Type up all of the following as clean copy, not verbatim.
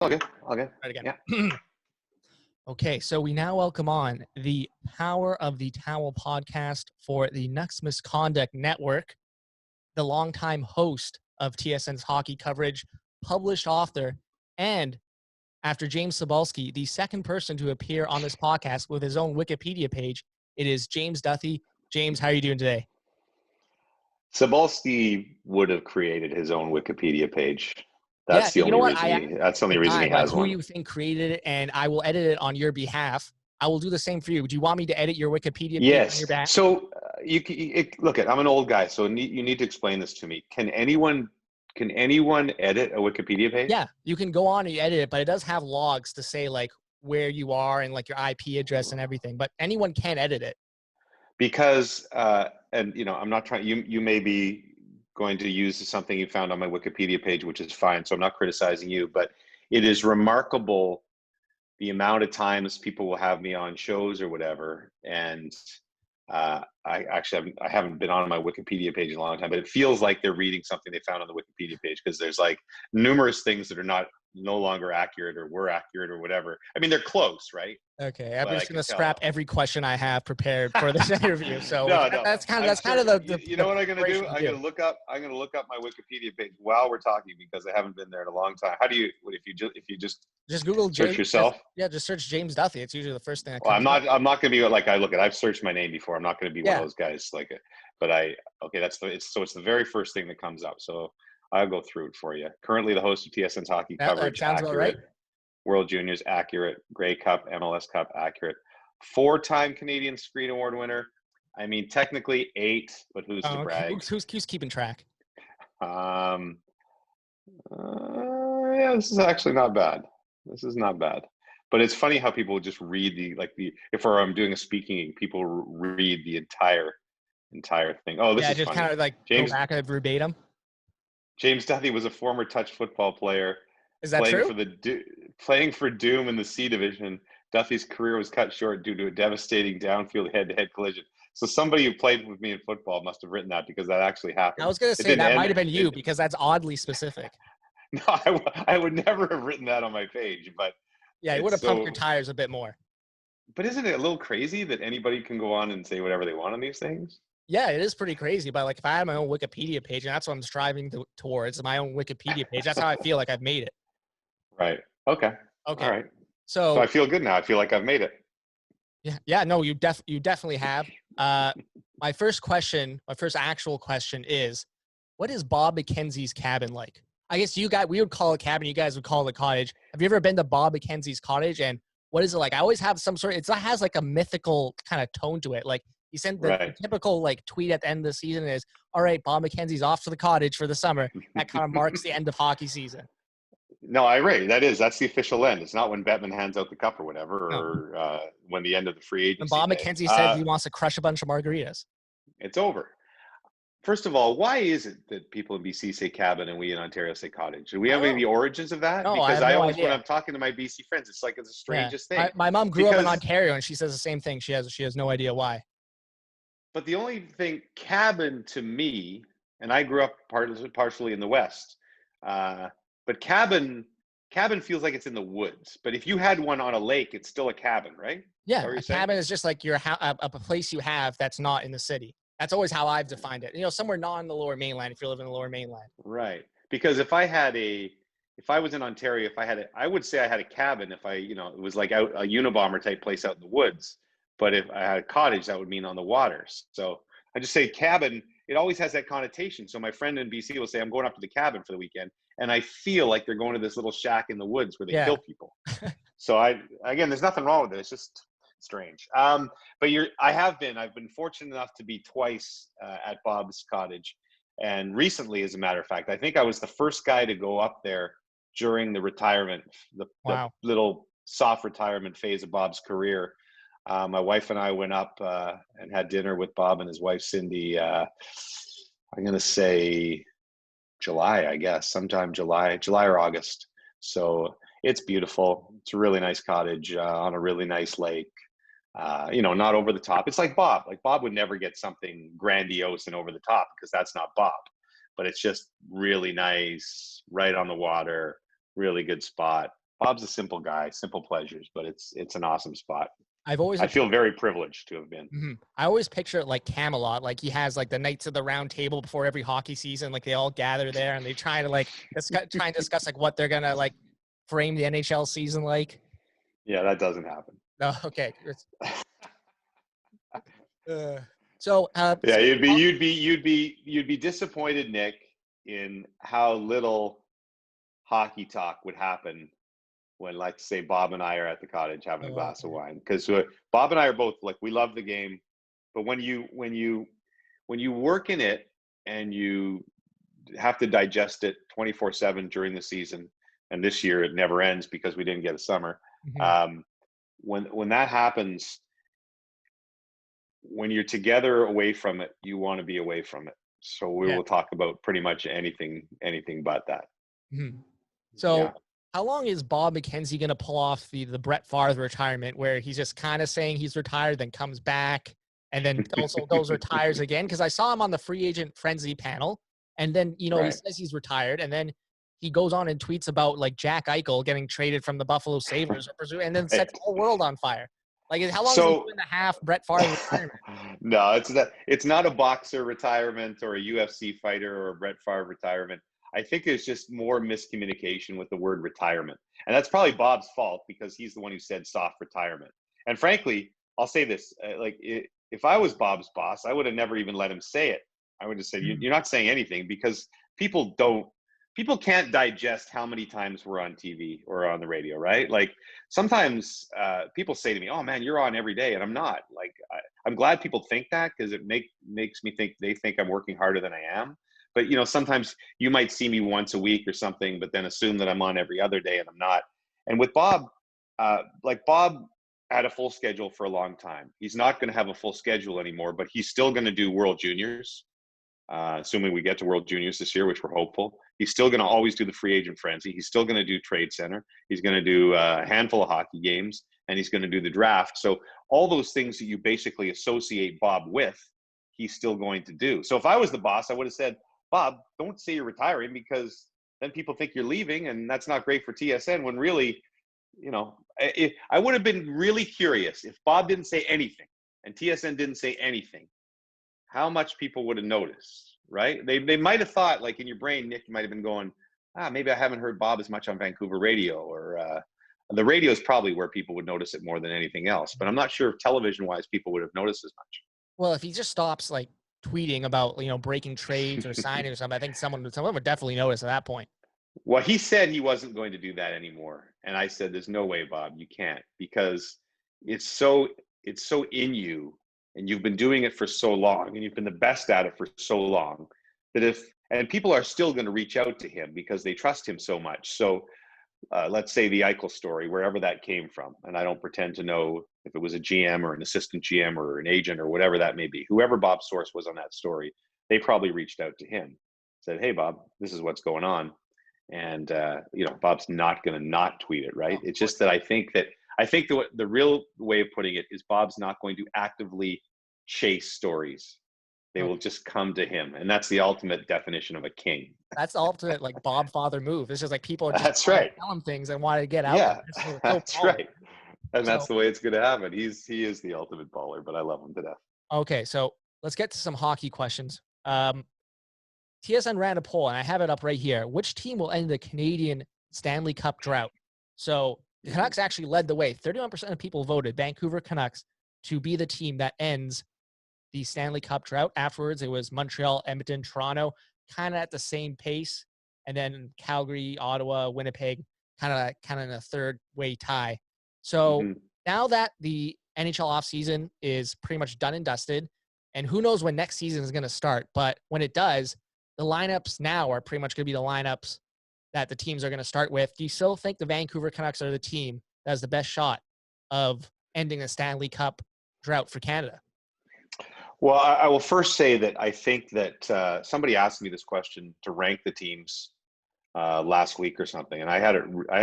Okay. Right again. Yeah. Okay, so we now welcome on the Power of the Towel podcast for the Nucks Misconduct Network, the longtime host of TSN's hockey coverage, published author, and after James Cybulski, the second person to appear on this podcast with his own Wikipedia page. It is James Duthie. James, how are you doing today? Cybulski would have created his own Wikipedia page. Yeah, That's the you know only what? reason. That's the only reason he Like has who one. you think created it, and I will edit it on your behalf. I will do the same for you. Do you want me to edit your Wikipedia page on Yes. your behalf? So look at. I'm an old guy, so you need to explain this to me. Can anyone edit a Wikipedia page? Yeah, you can go on and you edit it, but it does have logs to say like where you are and like your IP address and everything. But anyone can edit it. Because and I'm not trying. You may be going to use something you found on my Wikipedia page, which is fine. So I'm not criticizing you, but it is remarkable the amount of times people will have me on shows or whatever, and I haven't been on my Wikipedia page in a long time, but it feels like they're reading something they found on the Wikipedia page, because there's like numerous things that are no longer accurate or were accurate or whatever. I mean, they're close, right? Okay, I'm But just gonna scrap every question I have prepared for this interview. So no, that's kind of the you know what I'm gonna do? I'm do. gonna look up my Wikipedia page while we're talking, because I haven't been there in a long time. How do you? If you just Google search James. yourself? Just search James Duthie. It's usually the first thing that Well, comes up. I'm not gonna be like I've searched my name before. I'm not gonna be one of those guys like it. But it's the very first thing that comes up. So I'll go through it for you. Currently the host of TSN's hockey coverage, That sounds accurate. about right. World Juniors, accurate. Grey Cup, MLS Cup, accurate. 4-time Canadian Screen Award winner. I mean, technically 8, but who's to brag? Who's keeping track? Yeah, this is actually not bad. This is not bad. But it's funny how people just read if I'm doing a speaking, people read the entire thing. Oh, this is just funny. kind of like James, go back and verbatim. James Duthie was a former touch football player. Is that true? Playing for Doom in the C division. Duthie's career was cut short due to a devastating downfield head-to-head collision. So somebody who played with me in football must have written that, because that actually happened. I was going to say that might have been you, because that's oddly specific. No, I would never have written that on my page, but yeah, you would have pumped your tires a bit more. But isn't it a little crazy that anybody can go on and say whatever they want on these things? Yeah, it is pretty crazy. But like, if I had my own Wikipedia page, and that's what I'm striving towards, my own Wikipedia page, that's how I feel like I've made it. Right. Okay. All right. So I feel good now. I feel like I've made it. Yeah. No, you definitely have. My first actual question is, what is Bob McKenzie's cabin like? I guess we would call it cabin. You guys would call it cottage. Have you ever been to Bob McKenzie's cottage? And what is it like? I always have it has like a mythical kind of tone to it. Like, he sent the typical like tweet at the end of the season is, all right, Bob McKenzie's off to the cottage for the summer. That kind of marks the end of hockey season. No, that's the official end. It's not when Bettman hands out the cup or whatever, or when the end of the free agency. And Bob McKenzie said he wants to crush a bunch of margaritas. It's over. First of all, why is it that people in BC say cabin and we in Ontario say cottage? Do we have any origins of that? No, because I always, idea. when I'm talking to my BC friends, it's like it's the strangest thing. My mom grew up in Ontario, and she says the same thing. She has no idea why. But the only thing, cabin to me, and I grew up partially in the West, but cabin feels like it's in the woods. But if you had one on a lake, it's still a cabin, right? Yeah, a cabin is just like a place you have that's not in the city. That's always how I've defined it. Somewhere not in the Lower Mainland, if you're living in the Lower Mainland. Right. Because if I was in Ontario, I would say I had a cabin if it was like out a Unabomber type place out in the woods. But if I had a cottage, that would mean on the water. So I just say cabin. It always has that connotation. So my friend in BC will say, I'm going up to the cabin for the weekend. And I feel like they're going to this little shack in the woods where they kill people. So there's nothing wrong with it. It's just strange. But I've been fortunate enough to be twice at Bob's cottage. And recently, as a matter of fact, I think I was the first guy to go up there during the retirement, the little soft retirement phase of Bob's career. My wife and I went up and had dinner with Bob and his wife, Cindy. I'm going to say July, I guess, sometime July or August. So it's beautiful. It's a really nice cottage on a really nice lake. Not over the top. It's like Bob. Like, Bob would never get something grandiose and over the top, because that's not Bob. But it's just really nice, right on the water, really good spot. Bob's a simple guy, simple pleasures, but it's an awesome spot. I've always I feel very privileged to have been. I always picture it like Camelot, like he has like the Knights of the Round Table before every hockey season, like they all gather there and they try to like try and discuss like what they're gonna like frame the NHL season like. Yeah, that doesn't happen. No, okay. Yeah, you'd be disappointed, Nick, in how little hockey talk would happen when, like, say, Bob and I are at the cottage having a glass of wine, because Bob and I are both like, we love the game, but when you work in it and you have to digest it 24/7 during the season, and this year it never ends because we didn't get a summer. When that happens, when you're together away from it, you want to be away from it. So we will talk about pretty much anything but that. So how long is Bob McKenzie going to pull off the Brett Favre retirement, where he's just kind of saying he's retired, then comes back, and then also goes retires again? Because I saw him on the free agent frenzy panel, and then, he says he's retired, and then he goes on and tweets about like Jack Eichel getting traded from the Buffalo Sabres, and then sets the whole world on fire. Like, how long is he doing the half Brett Favre retirement? No, it's not a boxer retirement or a UFC fighter or a Brett Favre retirement. I think there's just more miscommunication with the word retirement. And that's probably Bob's fault, because he's the one who said soft retirement. And frankly, I'll say this, if I was Bob's boss, I would have never even let him say it. I would have said, you're not saying anything, because people can't digest how many times we're on TV or on the radio, right? Like, sometimes people say to me, oh man, you're on every day. And I'm not. Like, I'm glad people think that, because it makes me think they think I'm working harder than I am. But, sometimes you might see me once a week or something, but then assume that I'm on every other day, and I'm not. And with Bob, Bob had a full schedule for a long time. He's not going to have a full schedule anymore, but he's still going to do World Juniors, assuming we get to World Juniors this year, which we're hopeful. He's still going to always do the free agent frenzy. He's still going to do Trade Center. He's going to do a handful of hockey games, and he's going to do the draft. So all those things that you basically associate Bob with, he's still going to do. So if I was the boss, I would have said, Bob, don't say you're retiring, because then people think you're leaving, and that's not great for TSN, when really, I would have been really curious if Bob didn't say anything and TSN didn't say anything, how much people would have noticed, right? They might have thought, like, in your brain, Nick, you might have been going, maybe I haven't heard Bob as much on Vancouver radio, or the radio is probably where people would notice it more than anything else. But I'm not sure if television-wise people would have noticed as much. Well, if he just stops, like, tweeting about, breaking trades or signing or something, I think someone would definitely notice at that point. Well, he said he wasn't going to do that anymore. And I said, there's no way, Bob, you can't, because it's so in you, and you've been doing it for so long, and you've been the best at it for so long, that and people are still going to reach out to him because they trust him so much. So let's say the Eichel story, wherever that came from, and I don't pretend to know if it was a GM or an assistant GM or an agent or whatever that may be, whoever Bob's source was on that story, they probably reached out to him, said, hey, Bob, this is what's going on. And, Bob's not going to not tweet it, right? It's just that I think the real way of putting it is Bob's not going to actively chase stories. They will just come to him. And that's the ultimate definition of a king. That's the ultimate, like, Bob father move. It's just like people are just that's right. tell him things and want to get out. Yeah, that's right. And that's the way it's going to happen. He is the ultimate baller, but I love him to death. Okay, so let's get to some hockey questions. TSN ran a poll, and I have it up right here. Which team will end the Canadian Stanley Cup drought? So the Canucks actually led the way. 31% of people voted Vancouver Canucks to be the team that ends the Stanley Cup drought. Afterwards, it was Montreal, Edmonton, Toronto, kind of at the same pace. And then Calgary, Ottawa, Winnipeg, kind of in a third-way tie. So now that the NHL offseason is pretty much done and dusted, and who knows when next season is going to start, but when it does, the lineups now are pretty much going to be the lineups that the teams are going to start with. Do you still think the Vancouver Canucks are the team that has the best shot of ending the Stanley Cup drought for Canada? Well, I will first say that I think that somebody asked me this question to rank the teams last week or something, and I had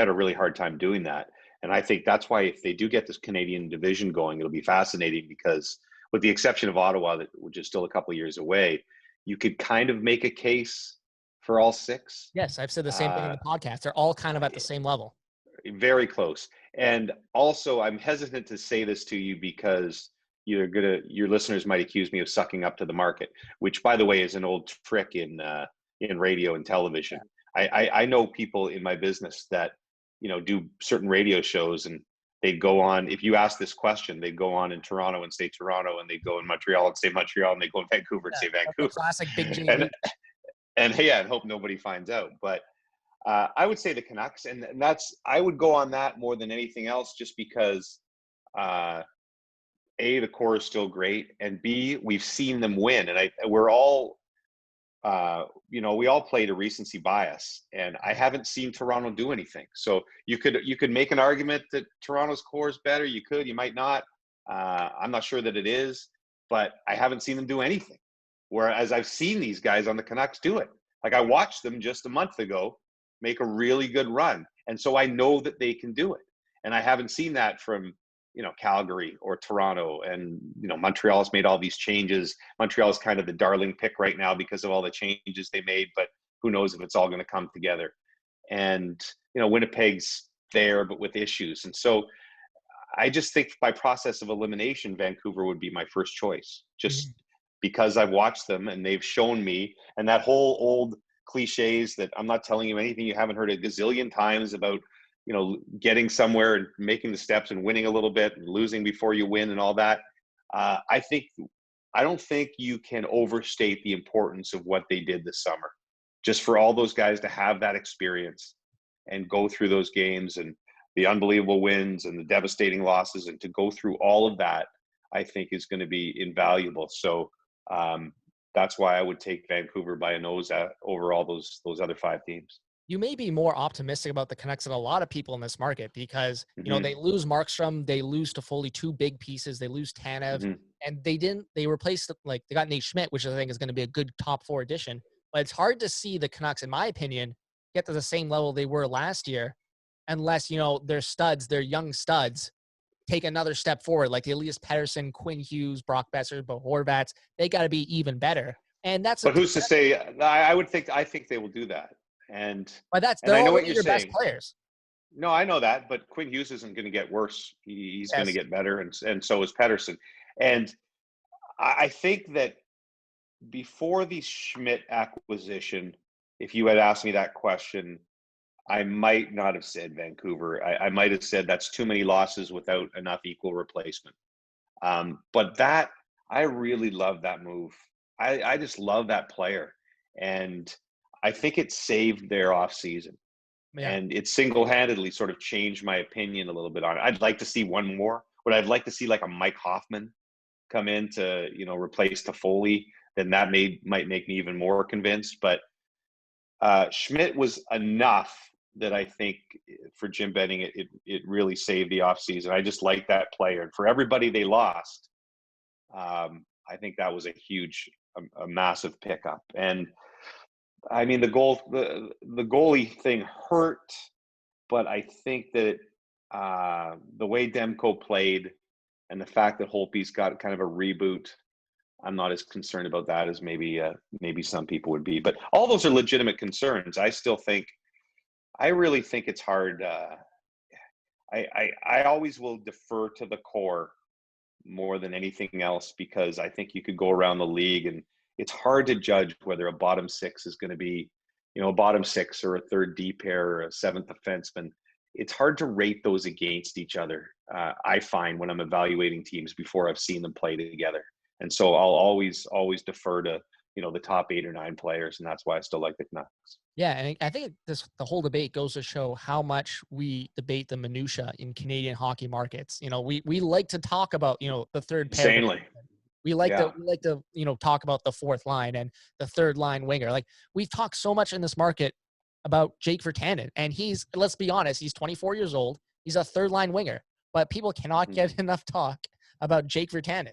a really hard time doing that. And I think that's why, if they do get this Canadian division going, it'll be fascinating, because with the exception of Ottawa, which is still a couple of years away, you could kind of make a case for all six. Yes, I've said the same thing in the podcast. They're all kind of at the same level. very close. And also, I'm hesitant to say this to you because your listeners might accuse me of sucking up to the market, which, by the way, is an old trick in radio and television. I know people in my business that do certain radio shows, and they'd go on. If you ask this question, they'd go on in Toronto and say Toronto, and they'd go in Montreal and say Montreal, and they go in Vancouver and say That's the Vancouver. classic Big J. And yeah, and hope nobody finds out. But I would say the Canucks, and I would go on that more than anything else, just because A, the core is still great, and B, we've seen them win, and we're all we all played a recency bias, and I haven't seen Toronto do anything. So you could make an argument that Toronto's core is better. You might not. I'm not sure that it is, but I haven't seen them do anything. Whereas I've seen these guys on the Canucks do it. Like, I watched them just a month ago make a really good run, and so I know that they can do it. And I haven't seen that from Calgary or Toronto, and Montreal's made all these changes. Montreal's kind of the darling pick right now because of all the changes they made, but who knows if it's all going to come together. And Winnipeg's there, but with issues. And so I just think by process of elimination, Vancouver would be my first choice, just because I've watched them and they've shown me. And that whole old cliches that I'm not telling you anything you haven't heard a gazillion times about getting somewhere and making the steps and winning a little bit and losing before you win and all that. I don't think you can overstate the importance of what they did this summer. Just for all those guys to have that experience and go through those games and the unbelievable wins and the devastating losses, and to go through all of that, I think is going to be invaluable. So that's why I would take Vancouver by a nose over all those other 5 teams. You may be more optimistic about the Canucks than a lot of people in this market because, they lose Markstrom, they lose Toffoli, 2 big pieces, they lose Tanev, and they replaced, they got Nate Schmidt, which I think is going to be a good top 4 addition. But it's hard to see the Canucks, in my opinion, get to the same level they were last year unless, their young studs take another step forward, like Elias Pettersson, Quinn Hughes, Brock Besser, Bo Horvats. They got to be even better. And but who's to say? I think they will do that. But I know what you're your saying. Best players. No, I know that, but Quinn Hughes isn't going to get worse. He's going to get better, and so is Pettersson. And I think that before the Schmidt acquisition, if you had asked me that question, I might not have said Vancouver. I might have said that's too many losses without enough equal replacement. But I really love that move. I just love that player. And I think it saved their offseason. Yeah. And it single-handedly sort of changed my opinion a little bit on it. I'd like to see one more. But I'd like to see like a Mike Hoffman come in to, replace Toffoli. Then that might make me even more convinced. But Schmidt was enough that I think for Jim Benning, it really saved the offseason. I just like that player. And for everybody they lost, I think that was a massive pickup. And I mean, the goalie thing hurt, but I think that the way Demko played and the fact that Holtby's got kind of a reboot, I'm not as concerned about that as maybe some people would be. But all those are legitimate concerns. I really think it's hard. I always will defer to the core more than anything else, because I think you could go around the league and it's hard to judge whether a bottom 6 is going to be, a bottom 6 or a third D pair or a 7th defenseman. It's hard to rate those against each other. I find when I'm evaluating teams before I've seen them play together. And so I'll always defer to, the top 8 or 9 players. And that's why I still like the Canucks. Yeah. And I think the whole debate goes to show how much we debate the minutia in Canadian hockey markets. We like to talk about, the third pair. Insanely. We like to talk about the 4th line and the 3rd line winger. Like, we've talked so much in this market about Jake Virtanen, and let's be honest, he's 24 years old. He's a 3rd line winger, but people cannot get enough talk about Jake Virtanen.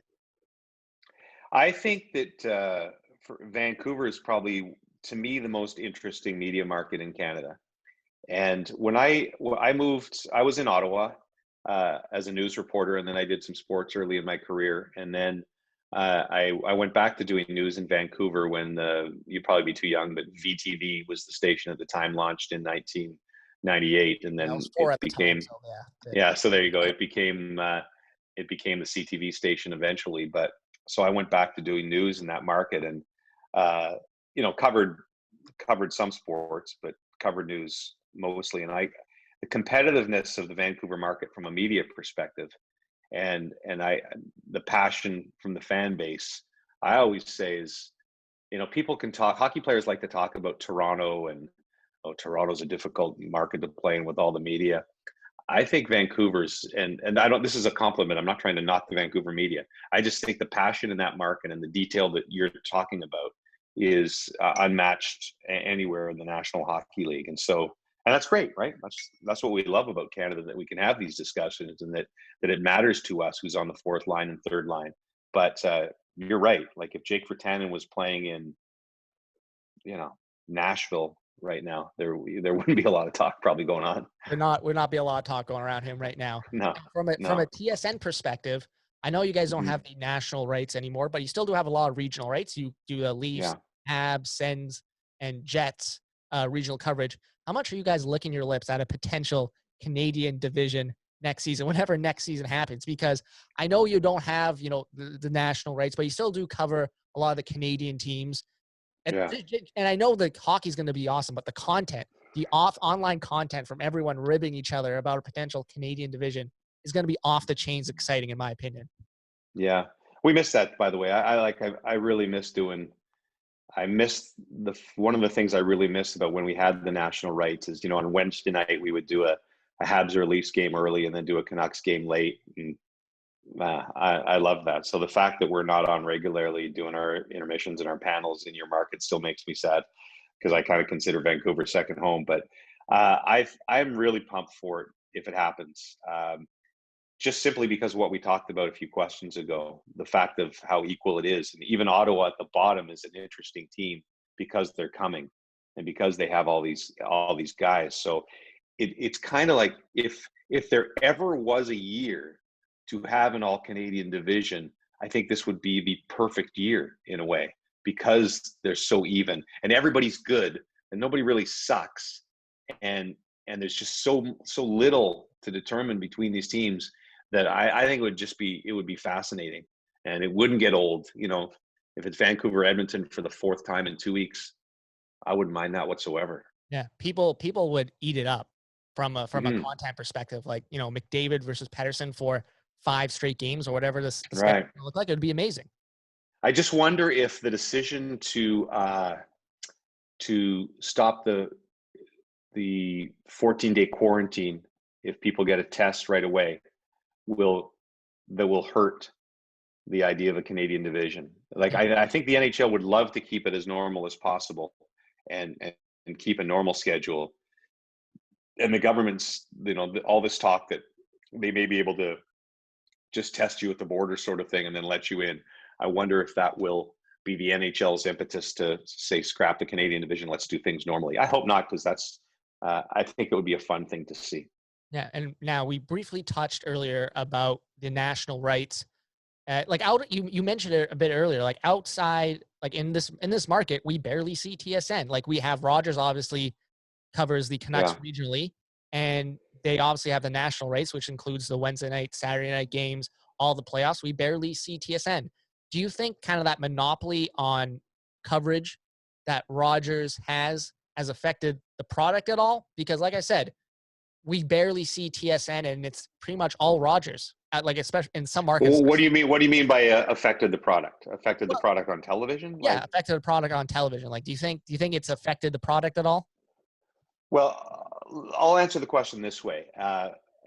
I think that for Vancouver is probably, to me, the most interesting media market in Canada. And when I moved, I was in Ottawa as a news reporter, and then I did some sports early in my career. And then I went back to doing news in Vancouver when you'd probably be too young, but VTV was the station at the time, launched in '98, and I then was it 4 at the time, became, so yeah. yeah. So there you go. It became the CTV station eventually. But so I went back to doing news in that market, and uh, covered some sports, but covered news mostly. And the competitiveness of the Vancouver market from a media perspective, and the passion from the fan base, I always say is, people can talk. Hockey players like to talk about Toronto, and oh, Toronto's a difficult market to play in with all the media. I think Vancouver's, and I don't. This is a compliment. I'm not trying to knock the Vancouver media. I just think the passion in that market and the detail that you're talking about is unmatched anywhere in the National Hockey League. And that's great, right? That's what we love about Canada, that we can have these discussions, and that it matters to us who's on the fourth line and third line. But you're right. Like if Jake Virtanen was playing in, Nashville right now, there wouldn't be a lot of talk probably going on. Would not be a lot of talk going around him right now. No, And from no. a TSN perspective, I know you guys don't Mhm. have the national rights anymore, but you still do have a lot of regional rights. You do the Leafs, Yeah. Habs, Sens, and Jets regional coverage. How much are you guys licking your lips at a potential Canadian division next season, whenever next season happens? Because I know you don't have, the national rights, but you still do cover a lot of the Canadian teams. And, Yeah. and I know the hockey's going to be awesome, but the content, the online content from everyone ribbing each other about a potential Canadian division is going to be off the chains exciting, in my opinion. Yeah. We missed that, by the way. I really miss doing. I missed one of the things I really missed about when we had the national rights is, on Wednesday night we would do a Habs or Leafs game early and then do a Canucks game late. And I love that. So the fact that we're not on regularly doing our intermissions and our panels in your market still makes me sad, because I kind of consider Vancouver second home. But I'm really pumped for it if it happens. Just simply because of what we talked about a few questions ago, the fact of how equal it is. And even Ottawa at the bottom is an interesting team because they're coming and because they have all these guys. So it's kind of like if there ever was a year to have an all Canadian division, I think this would be the perfect year in a way, because they're so even and everybody's good and nobody really sucks. And there's just so little to determine between these teams, that I think it would be fascinating, and it wouldn't get old. If it's Vancouver Edmonton for the fourth time in 2 weeks, I wouldn't mind that whatsoever. Yeah, people would eat it up from a Hmm. content perspective. Like, McDavid versus Pedersen for 5 straight games or whatever the schedule Right. look like. It would be amazing. I just wonder if the decision to stop the 14-day quarantine, if people get a test right away, will hurt the idea of a Canadian division. Like Yeah. I think the NHL would love to keep it as normal as possible, and keep a normal schedule. And the government's, all this talk that they may be able to just test you at the border sort of thing and then let you in. I wonder if that will be the NHL's impetus to say, scrap the Canadian division, let's do things normally. I hope not, because I think it would be a fun thing to see. Yeah, and now we briefly touched earlier about the national rights. You mentioned it a bit earlier. Like outside, like in this market, we barely see TSN. Like we have Rogers obviously covers the Canucks Yeah. regionally, and they obviously have the national race, which includes the Wednesday night, Saturday night games, all the playoffs. We barely see TSN. Do you think kind of that monopoly on coverage that Rogers has affected the product at all? Because like I said, we barely see TSN, and it's pretty much all Rogers. Like especially in some markets. Well, what do you mean? What do you mean by affected the product? Affected the product on television? Yeah, Like, affected the product on television. Like, do you think it's affected the product at all? well, I'll answer the question this way,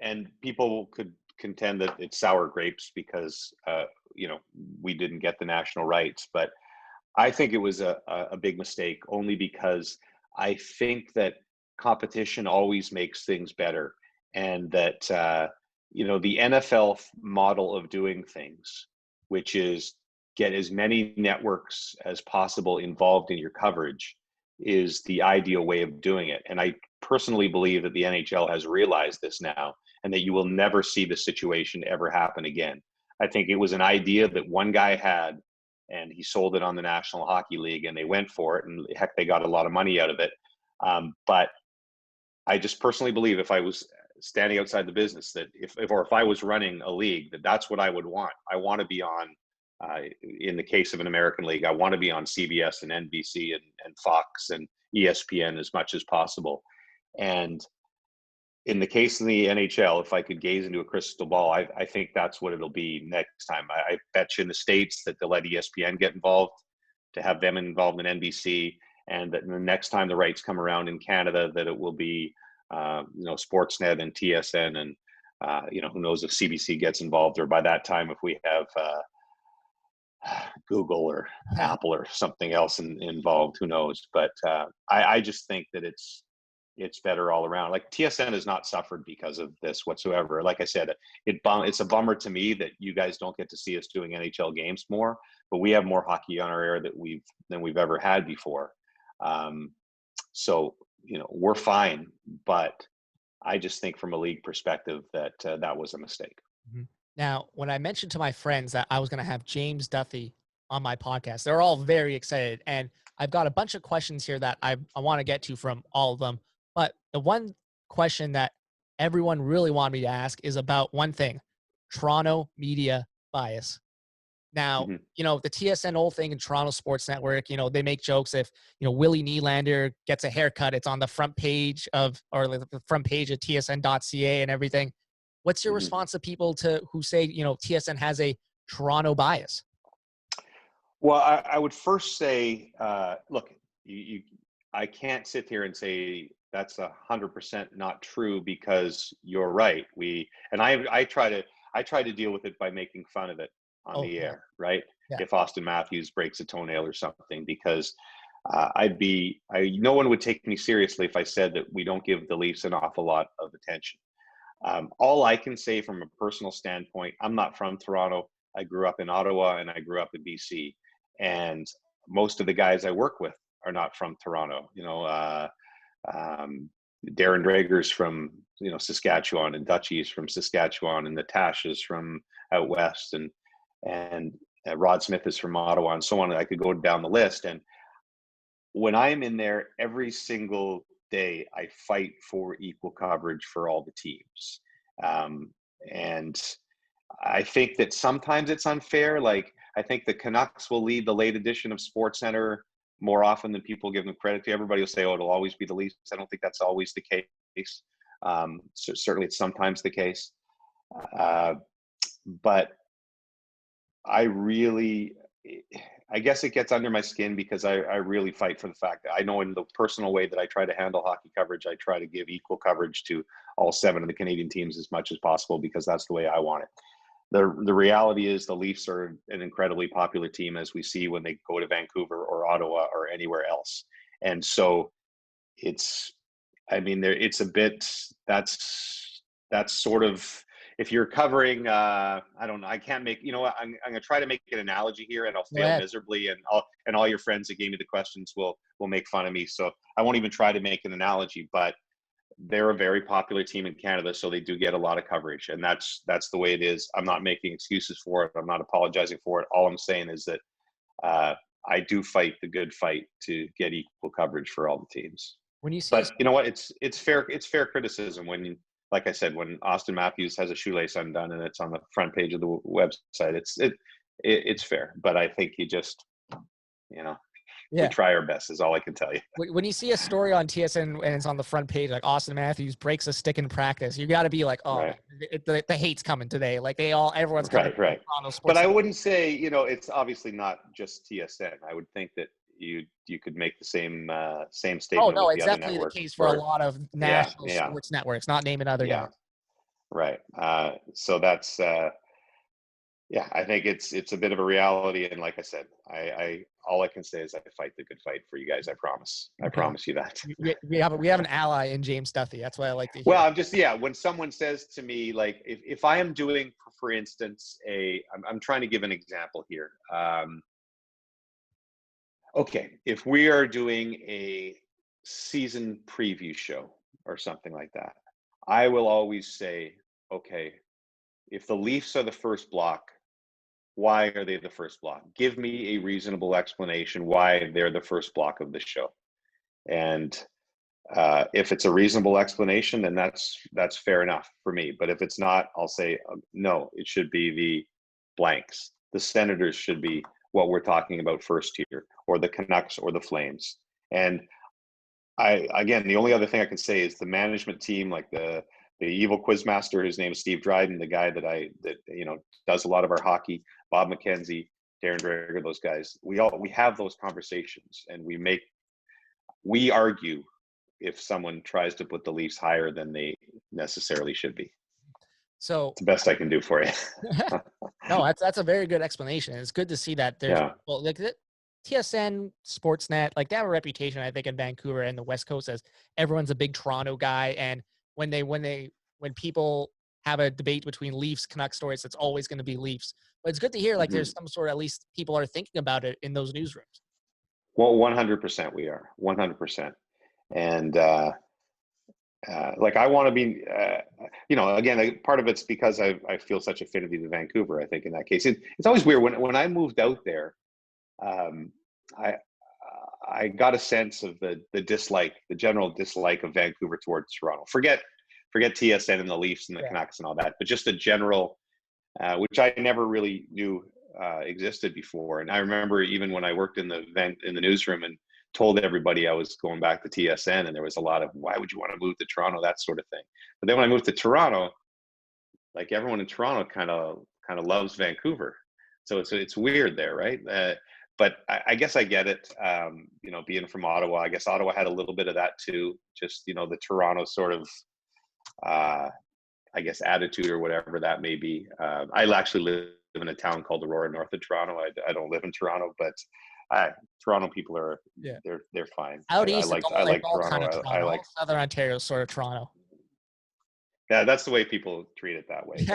and people could contend that it's sour grapes because we didn't get the national rights, but I think it was a big mistake, only because I think that competition always makes things better, and that the NFL model of doing things, which is get as many networks as possible involved in your coverage, is the ideal way of doing it. And I personally believe that the NHL has realized this now, and that you will never see this situation ever happen again. I think it was an idea that one guy had, and he sold it on the National Hockey League, and they went for it, and heck, they got a lot of money out of it. But I just personally believe if I was standing outside the business that if I was running a league, that's what I would want. I want to be on, in the case of an American league, I want to be on CBS and NBC and Fox and ESPN as much as possible. And in the case of the NHL, if I could gaze into a crystal ball, I think that's what it'll be next time. I bet you in the States that they'll let ESPN get involved, to have them involved in NBC, and that the next time the rights come around in Canada, that it will be, Sportsnet and TSN, and who knows if CBC gets involved, or by that time if we have Google or Apple or something else involved, who knows? But I just think that it's better all around. Like TSN has not suffered because of this whatsoever. Like I said, it's a bummer to me that you guys don't get to see us doing NHL games more, but we have more hockey on our air than we've ever had before. So, we're fine, but I just think from a league perspective that that was a mistake. Mm-hmm. Now, when I mentioned to my friends that I was going to have James Duthie on my podcast, they're all very excited. And I've got a bunch of questions here that I want to get to from all of them. But the one question that everyone really wanted me to ask is about one thing: Toronto media bias. Now, the TSN old thing in Toronto Sports Network, they make jokes if, Willie Nylander gets a haircut, it's on the front page of TSN.ca and everything. What's your response to people who say, TSN has a Toronto bias? Well, I would first say, look, I can't sit here and say that's 100% not true, because you're right. I try to deal with it by making fun of it on the air, right? Yeah. If Austin Matthews breaks a toenail or something, because no one would take me seriously if I said that we don't give the Leafs an awful lot of attention. All I can say from a personal standpoint, I'm not from Toronto. I grew up in Ottawa and I grew up in BC, and most of the guys I work with are not from Toronto. Darren Drager's from Saskatchewan, and Duthie's from Saskatchewan, and Natasha is from out west, and Rod Smith is from Ottawa, and so on. I could go down the list. And when I'm in there every single day, I fight for equal coverage for all the teams. And I think that sometimes it's unfair. Like, I think the Canucks will lead the late edition of SportsCenter more often than people give them credit to. Everybody will say, oh, it'll always be the Leafs. I don't think that's always the case. So certainly it's sometimes the case. But I guess it gets under my skin, because I really fight for the fact that I know in the personal way that I try to handle hockey coverage, I try to give equal coverage to all 7 of the Canadian teams as much as possible, because that's the way I want it. The reality is the Leafs are an incredibly popular team, as we see when they go to Vancouver or Ottawa or anywhere else. And so it's a bit, that's sort of, if you're covering, I don't know, I can't make, I'm going to try to make an analogy here, and I'll fail miserably, and all your friends that gave me the questions will make fun of me. So I won't even try to make an analogy, but they're a very popular team in Canada, so they do get a lot of coverage, and that's the way it is. I'm not making excuses for it. I'm not apologizing for it. All I'm saying is that I do fight the good fight to get equal coverage for all the teams. But you know what? It's fair criticism when, like I said, when Austin Matthews has a shoelace undone and it's on the front page of the website, it's fair. But I think you just, we try our best is all I can tell you. When you see a story on TSN and it's on the front page, like Austin Matthews breaks a stick in practice, you got to be like, oh, right. The hate's coming today. Like everyone's coming. Right. But I wouldn't say, it's obviously not just TSN. I would think that you could make the same statement. Oh no, it's definitely the case for a lot of national sports networks, not naming other guys. Right. So that's I think it's a bit of a reality, and like I said, I all I can say is I fight the good fight for you guys. I promise. Okay. I promise you that. We have an ally in James Duthie. That's what I like to hear. Well, I'm just when someone says to me, like, if I am doing, for instance, I'm trying to give an example here. Okay, if we are doing a season preview show or something like that, I will always say, okay, if the Leafs are the first block, why are they the first block? Give me a reasonable explanation why they're the first block of the show. And If it's a reasonable explanation, then that's fair enough for me. But if it's not, I'll say no. It should be the blanks. The Senators should be what we're talking about first here, or the Canucks, or the Flames. And again, the only other thing I can say is the management team, like the evil quizmaster, his name is Steve Dryden, the guy that does a lot of our hockey, Bob McKenzie, Darren Dreger, those guys. We have those conversations, and we argue if someone tries to put the Leafs higher than they necessarily should be. So it's the best I can do for you. No, that's a very good explanation. It's good to see that there's well, like TSN, Sportsnet, like they have a reputation, I think, in Vancouver and the West Coast as everyone's a big Toronto guy. And when people have a debate between Leafs, Canucks stories, it's always going to be Leafs. But it's good to hear like there's some sort of, at least people are thinking about it in those newsrooms. Well, 100% we are, 100%. And like I want to be, again, part of it's because I feel such affinity to Vancouver. I think in that case, it's always weird when I moved out there. I got a sense of the general dislike of Vancouver towards Toronto. Forget TSN and the Leafs and the Canucks and all that, but just a general, which I never really knew existed before. And I remember even when I worked in the newsroom and told everybody I was going back to TSN, and there was a lot of, why would you want to move to Toronto, that sort of thing. But then when I moved to Toronto, like everyone in Toronto kind of loves Vancouver. So it's weird there, right? But I guess I get it. Being from Ottawa, I guess Ottawa had a little bit of that too. Just, the Toronto sort of, I guess, attitude or whatever that may be. I actually live in a town called Aurora, north of Toronto. I don't live in Toronto, but Toronto people are, they're fine. Out east, I like Toronto. Kind of Toronto. I like Southern Ontario, sort of Toronto. Yeah, that's the way people treat it that way.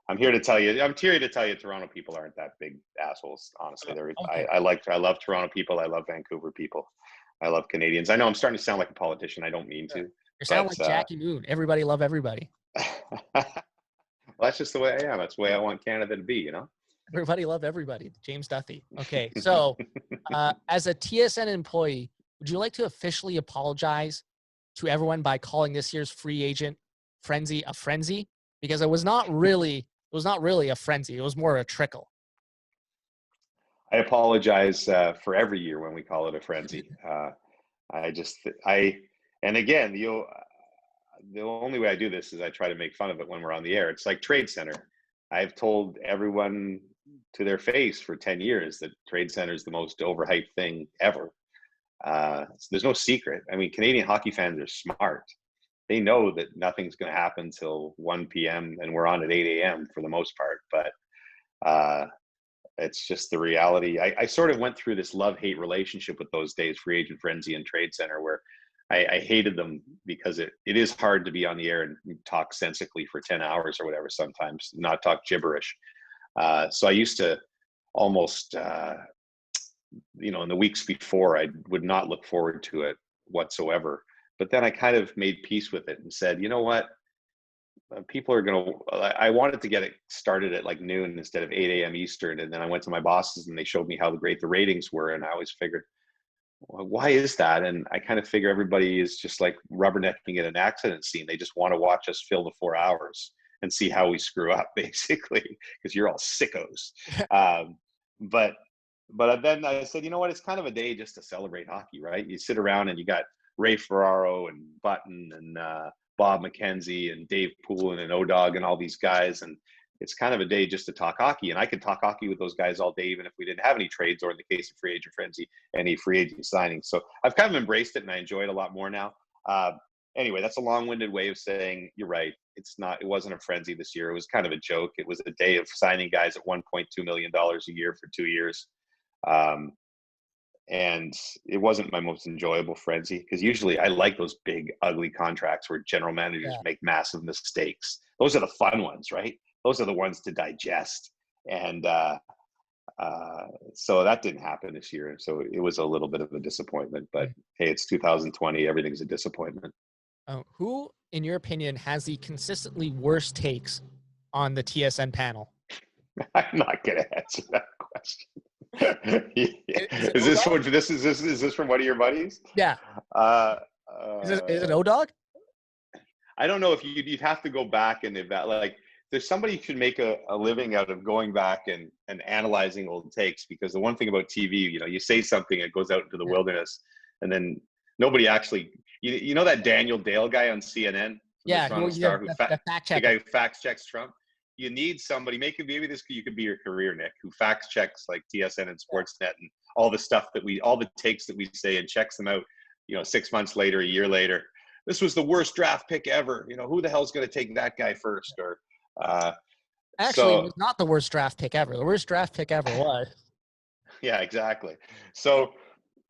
I'm here to tell you, Toronto people aren't that big assholes. Honestly, okay. I love Toronto people. I love Vancouver people. I love Canadians. I know I'm starting to sound like a politician. I don't mean to. You sound like Jackie Moon. Everybody love everybody. Well, that's just the way I am. That's the way I want Canada to be, Everybody love everybody. James Duthie. Okay, so as a TSN employee, would you like to officially apologize to everyone by calling this year's free agent frenzy a frenzy? Because it was not really a frenzy. It was more a trickle. I apologize for every year when we call it a frenzy. And again, the only way I do this is I try to make fun of it when we're on the air. It's like Trade Center. I've told everyone to their face for 10 years that Trade Center is the most overhyped thing ever. So there's no secret. I mean, Canadian hockey fans are smart. They know that nothing's going to happen till 1 p.m. and we're on at 8 a.m. for the most part. But it's just the reality. I sort of went through this love-hate relationship with those days, Free Agent Frenzy and Trade Center, where I hated them because it is hard to be on the air and talk sensically for 10 hours or whatever sometimes, not talk gibberish. So I used to almost, in the weeks before, I would not look forward to it whatsoever. But then I kind of made peace with it and said, you know what? People are going to, I wanted to get it started at like noon instead of 8 a.m. Eastern. And then I went to my bosses and they showed me how great the ratings were. And I always figured, well, why is that? And I kind of figure everybody is just like rubbernecking at an accident scene. They just want to watch us fill the 4 hours and see how we screw up, basically, because you're all sickos. But then I said, you know what? It's kind of a day just to celebrate hockey, right? You sit around and you got Ray Ferraro and Button and Bob McKenzie and Dave Poulin and O-Dog and all these guys. And it's kind of a day just to talk hockey. And I could talk hockey with those guys all day, even if we didn't have any trades, or in the case of Free Agent Frenzy, any free agent signings. So I've kind of embraced it and I enjoy it a lot more now. Anyway, that's a long-winded way of saying you're right. It wasn't a frenzy this year. It was kind of a joke. It was a day of signing guys at $1.2 million a year for 2 years. And it wasn't my most enjoyable frenzy, because usually I like those big, ugly contracts where general managers make massive mistakes. Those are the fun ones, right? Those are the ones to digest. And so that didn't happen this year. So it was a little bit of a disappointment. But hey, it's 2020. Everything's a disappointment. Who, in your opinion, has the consistently worst takes on the TSN panel? I'm not going to answer that question. Is this from one of your buddies? Yeah. Is it O-Dog? I don't know if you'd have to go back and like there's somebody who should make a living out of going back and analyzing old takes, because the one thing about TV, you say something, it goes out into the wilderness, and then nobody actually, you know that Daniel Dale guy on CNN from the Yeah, Toronto Star, the fact the checker. guy who fact checks Trump. You need somebody, maybe this you could be your career, Nick, who fact checks like TSN and Sportsnet and all the stuff all the takes that we say, and checks them out, 6 months later, a year later. This was the worst draft pick ever. Who the hell's going to take that guy first? Or Actually, it so was not the worst draft pick ever. The worst draft pick ever was. yeah, exactly. So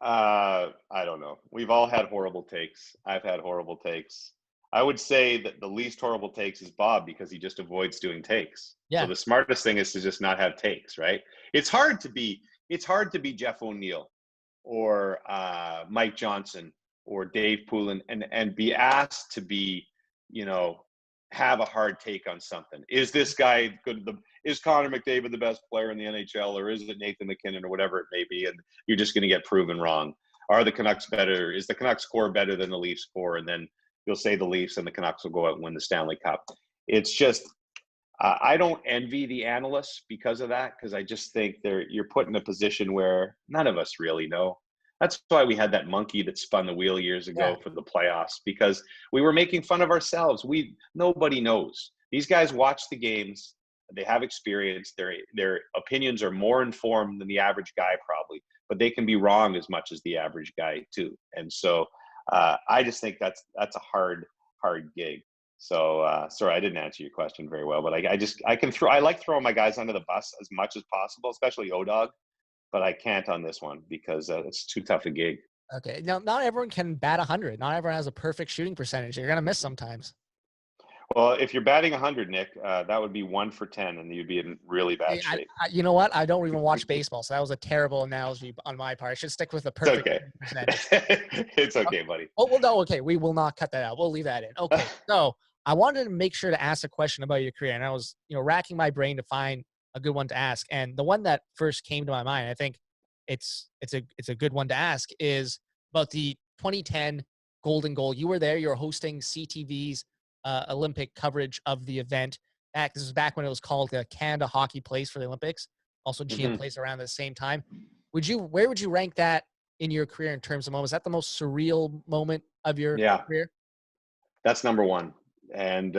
I don't know. We've all had horrible takes. I've had horrible takes. I would say that the least horrible takes is Bob, because he just avoids doing takes. Yeah. So the smartest thing is to just not have takes, right? It's hard to be Jeff O'Neill or Mike Johnson or Dave Poulin and be asked to be, have a hard take on something. Is this guy good? Is Connor McDavid the best player in the NHL, or is it Nathan McKinnon, or whatever it may be? And you're just going to get proven wrong. Are the Canucks better? Is the Canucks score better than the Leafs score? And then you'll say the Leafs, and the Canucks will go out and win the Stanley Cup. It's just, I don't envy the analysts because of that, because I just think you're put in a position where none of us really know. That's why we had that monkey that spun the wheel years ago for the playoffs, because we were making fun of ourselves. Nobody knows. These guys watch the games. They have experience. Their opinions are more informed than the average guy probably, but they can be wrong as much as the average guy too. And so I just think that's a hard gig. So sorry, I didn't answer your question very well, but I like throwing my guys under the bus as much as possible, especially O-Dog. But I can't on this one because it's too tough a gig. Okay. Now, not everyone can bat 100. Not everyone has a perfect shooting percentage. You're going to miss sometimes. Well, if you're batting 100, Nick, that would be 1 for 10, and you'd be in really bad shape. You know what? I don't even watch baseball, so that was a terrible analogy on my part. I should stick with the perfect percentage. It's okay, buddy. Oh, well, no, okay. We will not cut that out. We'll leave that in. Okay. So I wanted to make sure to ask a question about your career, and I was, racking my brain to find a good one to ask. And the one that first came to my mind, I think it's a good one to ask, is about the 2010 Golden Goal. You were there. You were hosting CTV's Olympic coverage of the event. This was back when it was called Canada Hockey Plays for the Olympics. Also, GM Plays around the same time. Where would you rank that in your career in terms of moments? Is that the most surreal moment of your career? That's number one, and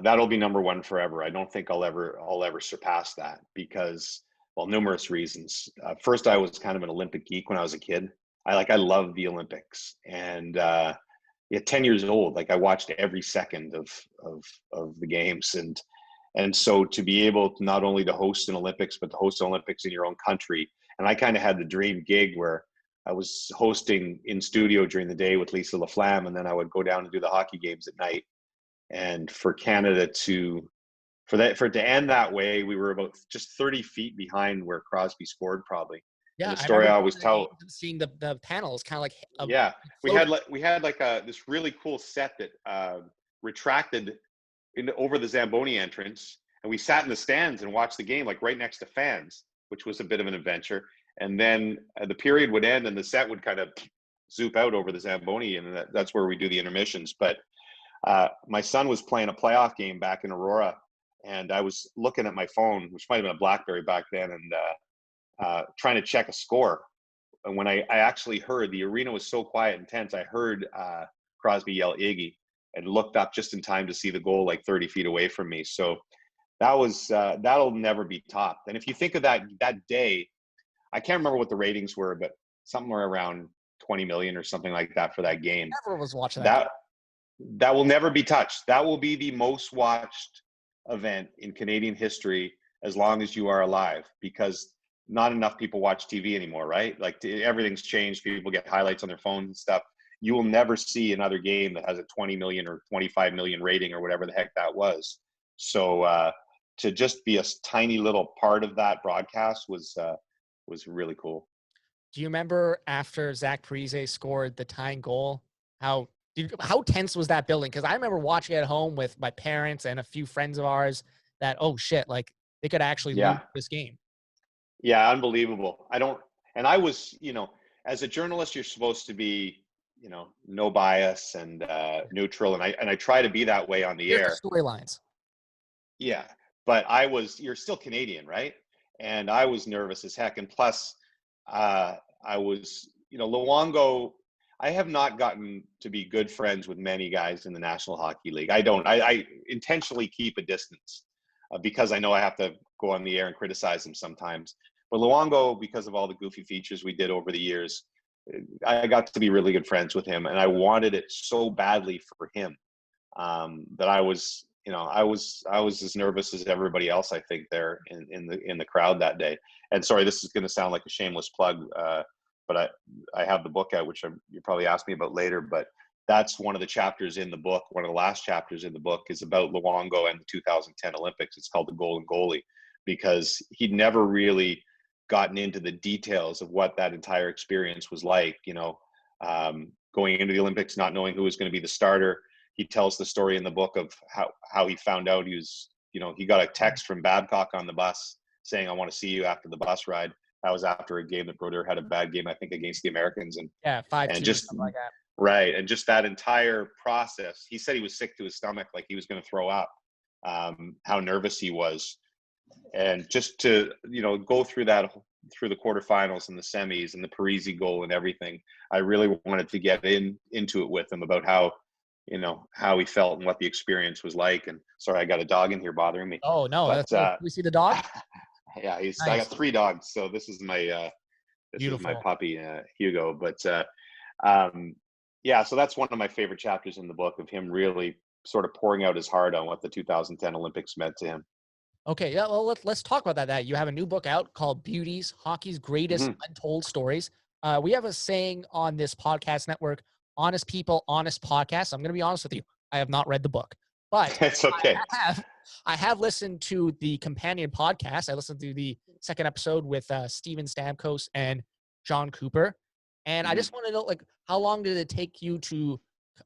that'll be number one forever. I don't think I'll ever surpass that because, well, numerous reasons. First, I was kind of an Olympic geek when I was a kid. I love the Olympics, and 10 years old, I watched every second of the games, and so to be able to not only to host an Olympics, but to host an Olympics in your own country, and I kind of had the dream gig where I was hosting in studio during the day with Lisa LaFlamme, and then I would go down and do the hockey games at night. And for Canada for it to end that way, we were about just 30 feet behind where Crosby scored, probably. Yeah, and the story I always tell. Seeing the panels, kind of like we had this really cool set that retracted over the Zamboni entrance, and we sat in the stands and watched the game right next to fans, which was a bit of an adventure. And then the period would end, and the set would kind of zoop out over the Zamboni, and that's where we do the intermissions. But my son was playing a playoff game back in Aurora, and I was looking at my phone, which might have been a BlackBerry back then, and trying to check a score. And when I actually heard, the arena was so quiet and tense, I heard Crosby yell Iggy, and looked up just in time to see the goal 30 feet away from me. So that was that'll never be topped. And if you think of that day, I can't remember what the ratings were, but somewhere around 20 million or something like that for that game. Everyone was watching that. That will never be touched. That will be the most watched event in Canadian history as long as you are alive, because not enough people watch TV anymore, right? Everything's changed. People get highlights on their phones and stuff. You will never see another game that has a 20 million or 25 million rating or whatever the heck that was. So to just be a tiny little part of that broadcast was really cool. Do you remember after Zach Parise scored the tying goal, how tense was that building? Because I remember watching at home with my parents and a few friends of ours that, oh shit, they could actually lose this game. Yeah, unbelievable. I was, as a journalist, you're supposed to be no bias and neutral. And I try to be that way on the Here's the air. storylines. Yeah. But you're still Canadian, right? And I was nervous as heck. And plus, I was, Luongo, I have not gotten to be good friends with many guys in the National Hockey League. I intentionally keep a distance because I know I have to go on the air and criticize them sometimes. But Luongo, because of all the goofy features we did over the years, I got to be really good friends with him, and I wanted it so badly for him that I was as nervous as everybody else, I think, there in the crowd that day. And sorry, this is going to sound like a shameless plug, but I have the book out, which you probably asked me about later. But that's one of the chapters in the book. One of the last chapters in the book is about Luongo and the 2010 Olympics. It's called The Golden Goalie, because he'd never really gotten into the details of what that entire experience was like. Going into the Olympics, not knowing who was going to be the starter. He tells the story in the book of how he found out he got a text from Babcock on the bus saying, "I want to see you after the bus ride." That was after a game that Brodeur had a bad game, I think, against the Americans. And 5-2 and just something like that. Right. And just that entire process, he said he was sick to his stomach, like he was going to throw up, how nervous he was. And just to, go through the quarterfinals and the semis and the Parisi goal and everything, I really wanted to get into it with him about how he felt and what the experience was like. And sorry, I got a dog in here bothering me. Oh no, But can we see the dog? yeah, Nice. I got 3 dogs, so this is my Beautiful. puppy, Hugo. But yeah, so that's one of my favorite chapters in the book, of him really sort of pouring out his heart on what the 2010 Olympics meant to him. Okay, yeah, well, let's talk about that. You have a new book out called Beauties, Hockey's Greatest Untold Stories. We have a saying on this podcast network, honest people, honest podcasts. I'm going to be honest with you. I have not read the book, but It's okay. I have listened to the companion podcast. I listened to the second episode with Steven Stamkos and John Cooper. And I just want to know, how long did it take you to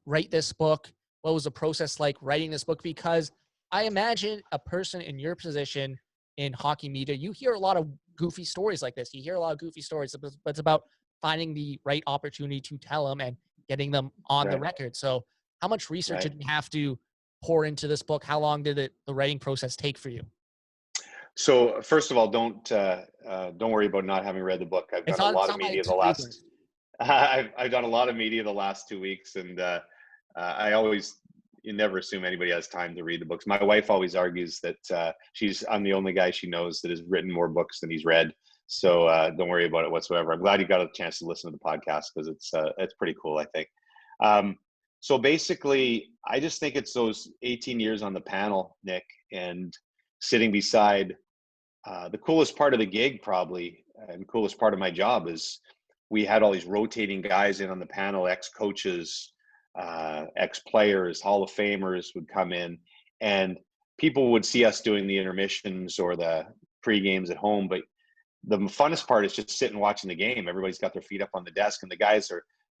write this book? What was the process like writing this book? Because I imagine a person in your position in hockey media, you hear a lot of goofy stories like this. You hear a lot of goofy stories, but it's about finding the right opportunity to tell them and getting them on the record. So how much research did you have to pour into this book? How long did the writing process take for you? So first of all, don't worry about not having read the book. I've done a lot of media I've done a lot of media the last 2 weeks, and you never assume anybody has time to read the books. My wife always argues that I'm the only guy she knows that has written more books than he's read. So don't worry about it whatsoever. I'm glad you got a chance to listen to the podcast, because it's pretty cool, I think. So basically, I just think it's those 18 years on the panel, Nick, and sitting beside the coolest part of the gig, probably, and coolest part of my job, is we had all these rotating guys in on the panel, ex-coaches, ex-players, Hall of Famers would come in, and people would see us doing the intermissions or the pre-games at home. But the funnest part is just sitting watching the game. Everybody's got their feet up on the desk, and the guys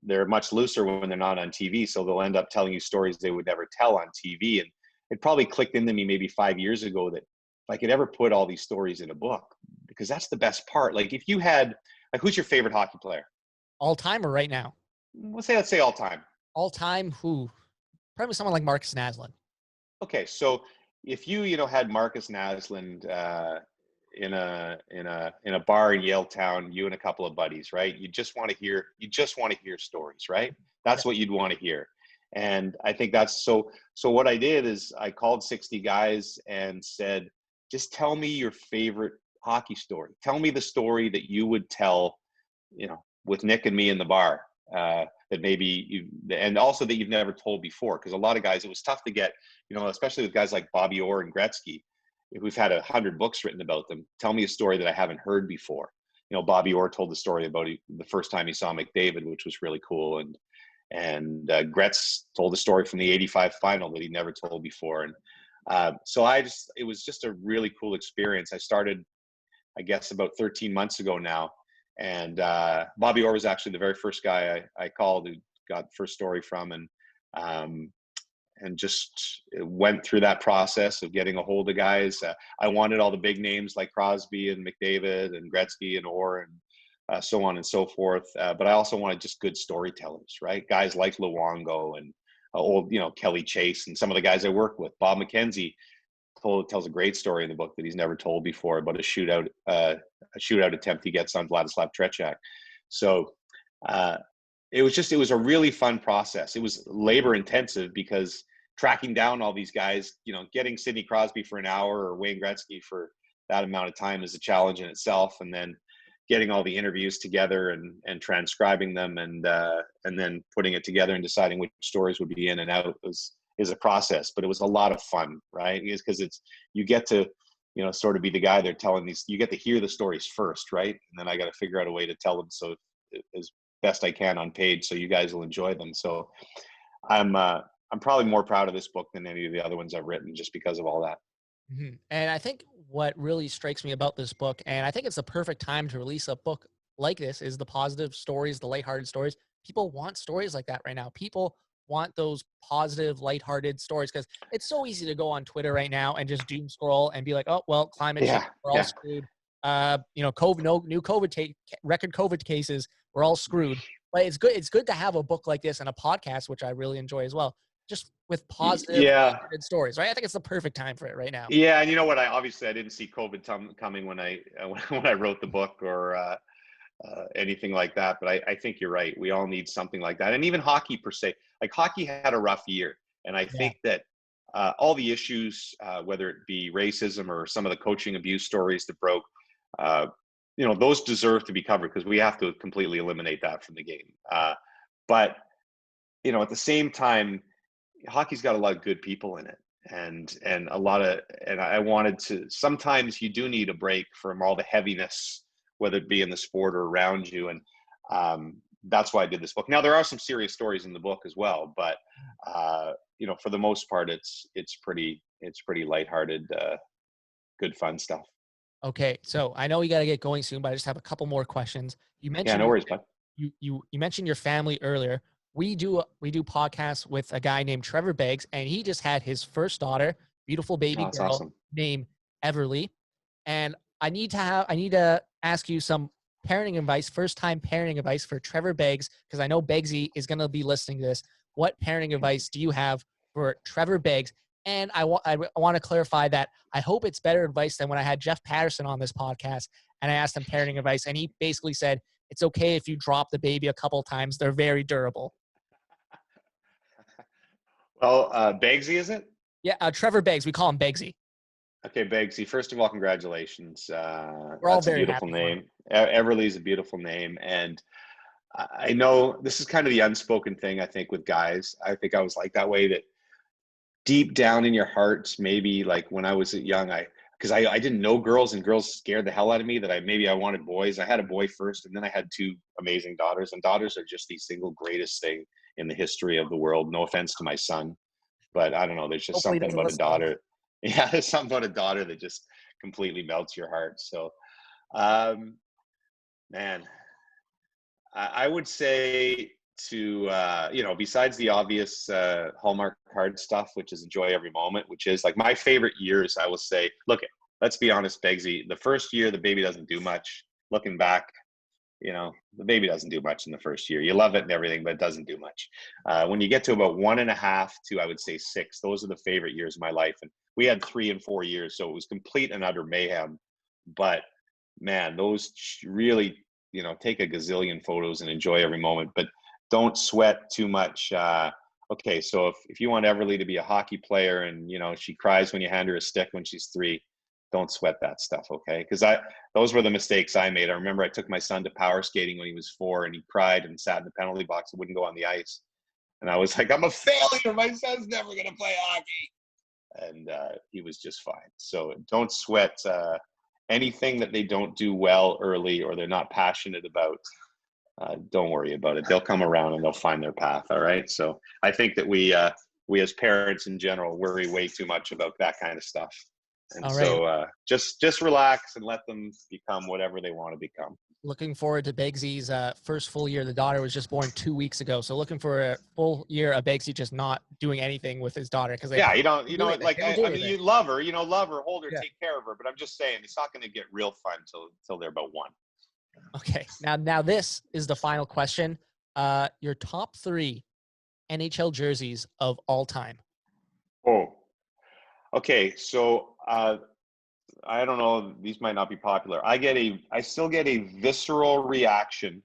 they're much looser when they're not on TV. So they'll end up telling you stories they would never tell on TV. And it probably clicked into me maybe 5 years ago that if I could ever put all these stories in a book, because that's the best part. Like, if you had, who's your favorite hockey player? All time or right now? Let's say all time. All time, who? Probably someone like Marcus Naslund. Okay, so if you had Marcus Naslund in a bar in Yaletown, you and a couple of buddies, right? You just want to hear stories, right? That's what you'd want to hear. And I think that's so what I did is I called 60 guys and said, just tell me your favorite hockey story. Tell me the story that you would tell, with Nick and me in the bar, that maybe and also that you've never told before. Because a lot of guys, it was tough to get, especially with guys like Bobby Orr and Gretzky, who've had 100 books written about them. Tell me a story that I haven't heard before. Bobby Orr told the story about the first time he saw McDavid, which was really cool. And Gretz told the story from the 85 final that he never told before. And so it was just a really cool experience. I started, I guess, about 13 months ago now. And Bobby Orr was actually the very first guy I called, who got the first story from, and just went through that process of getting a hold of guys. I wanted all the big names like Crosby and McDavid and Gretzky and Orr, and so on and so forth. But I also wanted just good storytellers, right? Guys like Luongo and old, Kelly Chase and some of the guys I work with. Bob McKenzie tells a great story in the book that he's never told before about a shootout attempt he gets on Vladislav Tretiak. So it was a really fun process. It was labor intensive because tracking down all these guys, getting Sidney Crosby for an hour or Wayne Gretzky for that amount of time is a challenge in itself. And then getting all the interviews together and transcribing them and then putting it together and deciding which stories would be in and out is a process. But it was a lot of fun, right? Because you get to, sort of be the guy they're telling these, you get to hear the stories first, right? And then I got to figure out a way to tell them so as best I can on page so you guys will enjoy them. So I'm probably more proud of this book than any of the other ones I've written just because of all that. Mm-hmm. And I think what really strikes me about this book, and I think it's the perfect time to release a book like this, is the positive stories, the lighthearted stories. People want stories like that right now. People want those positive, lighthearted stories because it's so easy to go on Twitter right now and just doom scroll and be like, oh, well, climate change, we're all screwed. COVID, no new COVID, record COVID cases, we're all screwed. But it's good. It's good to have a book like this and a podcast, which I really enjoy as well, just with positive stories, right? I think it's the perfect time for it right now. Yeah, and you know what? I didn't see COVID coming when I wrote the book or anything like that. But I think you're right. We all need something like that, and even hockey per se. Like hockey had a rough year, and I think that all the issues, whether it be racism or some of the coaching abuse stories that broke, those deserve to be covered because we have to completely eliminate that from the game. But at the same time, hockey's got a lot of good people in it and I wanted to, sometimes you do need a break from all the heaviness, whether it be in the sport or around you. And that's why I did this book. Now there are some serious stories in the book as well, but for the most part, it's pretty lighthearted, good fun stuff. Okay. So I know we got to get going soon, but I just have a couple more questions. You mentioned, no worries, bud. You mentioned your family earlier. We do podcasts with a guy named Trevor Beggs, and he just had his first daughter, beautiful baby girl named Everly. And I need to ask you some parenting advice, first time parenting advice for Trevor Beggs, because I know Beggsy is going to be listening to this. What parenting advice do you have for Trevor Beggs? And I want to clarify that I hope it's better advice than when I had Jeff Patterson on this podcast and I asked him parenting advice, and he basically said, it's okay if you drop the baby a couple times. They're very durable. Well, Beggsy, is it? Yeah, Trevor Beggs. We call him Beggsy. Okay, Beggsy. First of all, congratulations. We're all very beautiful name. Everly is a beautiful name, and I know this is kind of the unspoken thing. I think with guys, I think I was like that way. That deep down in your hearts, maybe like when I was young, because I didn't know girls, and girls scared the hell out of me. That I wanted boys. I had a boy first, and then I had two amazing daughters. And daughters are just the single greatest thing in the history of the world. No offense to my son, but I don't know. There's just something about a daughter. Yeah, there's something about a daughter that just completely melts your heart. So, man, I would say to, besides the obvious Hallmark card stuff, which is enjoy every moment, which is like my favorite years, I will say, look, let's be honest, Beggsy, the first year, the baby doesn't do much. Looking back, the baby doesn't do much in the first year. You love it and everything, but it doesn't do much. When you get to about 1.5 to, I would say 6, those are the favorite years of my life. And we had 3 and 4 years, so it was complete and utter mayhem. But man, those really, take a gazillion photos and enjoy every moment, but don't sweat too much. Okay, so if you want Everly to be a hockey player and, she cries when you hand her a stick when she's 3, don't sweat that stuff, okay? Because those were the mistakes I made. I remember I took my son to power skating when he was 4, and he cried and sat in the penalty box and wouldn't go on the ice. And I was like, I'm a failure. My son's never going to play hockey. And he was just fine. So don't sweat anything that they don't do well early or they're not passionate about. Don't worry about it. They'll come around and they'll find their path, all right? So I think that we as parents in general worry way too much about that kind of stuff. And so just relax and let them become whatever they want to become. Looking forward to Beggsy's first full year. The daughter was just born 2 weeks ago. So looking for a full year of Beggsy just not doing anything with his daughter. Because you love her, hold her, take care of her. But I'm just saying, it's not going to get real fun till they're about 1. Okay. Now this is the final question. Your top 3 NHL jerseys of all time. Oh, okay. So I don't know. These might not be popular. I still get a visceral reaction.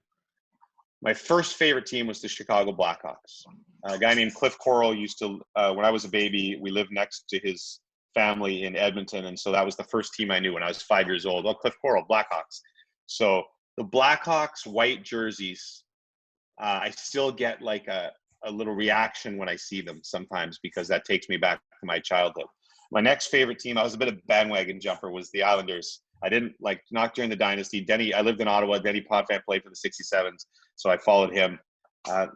My first favorite team was the Chicago Blackhawks. A guy named Cliff Corral used to, when I was a baby, we lived next to his family in Edmonton. And so that was the first team I knew when I was 5 years old. Oh, Cliff Corral, Blackhawks. So the Blackhawks white jerseys, I still get like a little reaction when I see them sometimes because that takes me back to my childhood. My next favorite team, I was a bit of a bandwagon jumper, was the Islanders. I didn't like, not during the dynasty. I lived in Ottawa. Denny Potvin played for the 67s, so I followed him.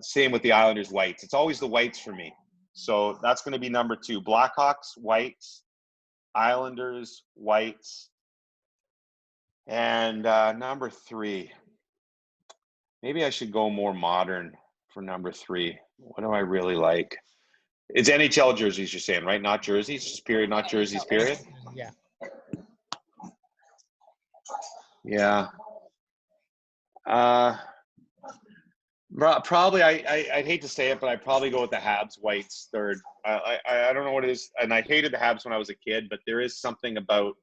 Same with the Islanders whites. It's always the whites for me. So that's going to be number 2. Blackhawks whites, Islanders whites, and number 3. Maybe I should go more modern for number 3. What do I really like? It's NHL jerseys, you're saying, right? Not jerseys, just period, not jerseys, period? Yeah. Yeah. Probably, I'd hate to say it, but I'd probably go with the Habs whites third. I don't know what it is, and I hated the Habs when I was a kid, but there is something about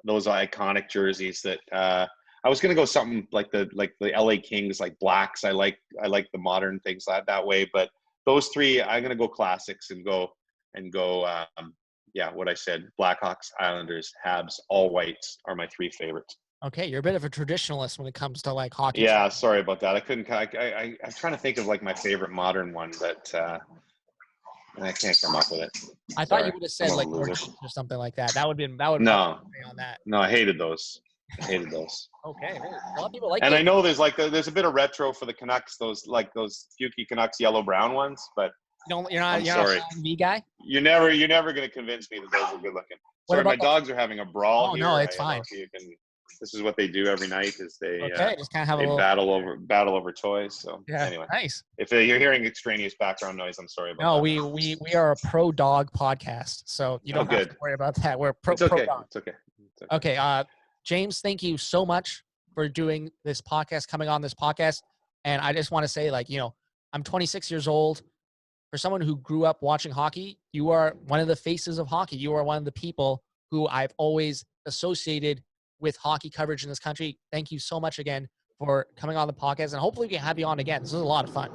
those iconic jerseys that I was gonna go something like the LA Kings, like blacks. I like the modern things that way, but those 3, I'm gonna go classics and go yeah, what I said: Blackhawks, Islanders, Habs, all whites are my 3 favorites. Okay, you're a bit of a traditionalist when it comes to like hockey. Yeah, sorry about that. I couldn't. I'm trying to think of like my favorite modern one, but I can't come up with it. I thought you would have said like or something like that. That would no, on that. No, I hated those. Okay, a lot of people like. And I know there's a bit of retro for the Canucks. Those Fuki Canucks yellow brown ones, but you're not a me guy. You're never going to convince me that those are good looking. Sorry, my dogs are having a brawl here. No, it's fine. This is what they do every night. Is they just kind of have a little battle over toys. So yeah, anyway, nice. If you're hearing extraneous background noise, I'm sorry about that. No, we are a pro dog podcast, so you don't have to worry about that. We're pro dog. It's okay. Okay, James, thank you so much for doing this podcast, coming on this podcast. And I just want to say, like, I'm 26 years old. For someone who grew up watching hockey, you are one of the faces of hockey. You are one of the people who I've always associated with hockey coverage in this country. Thank you so much again for coming on the podcast, and hopefully we can have you on again. This was a lot of fun.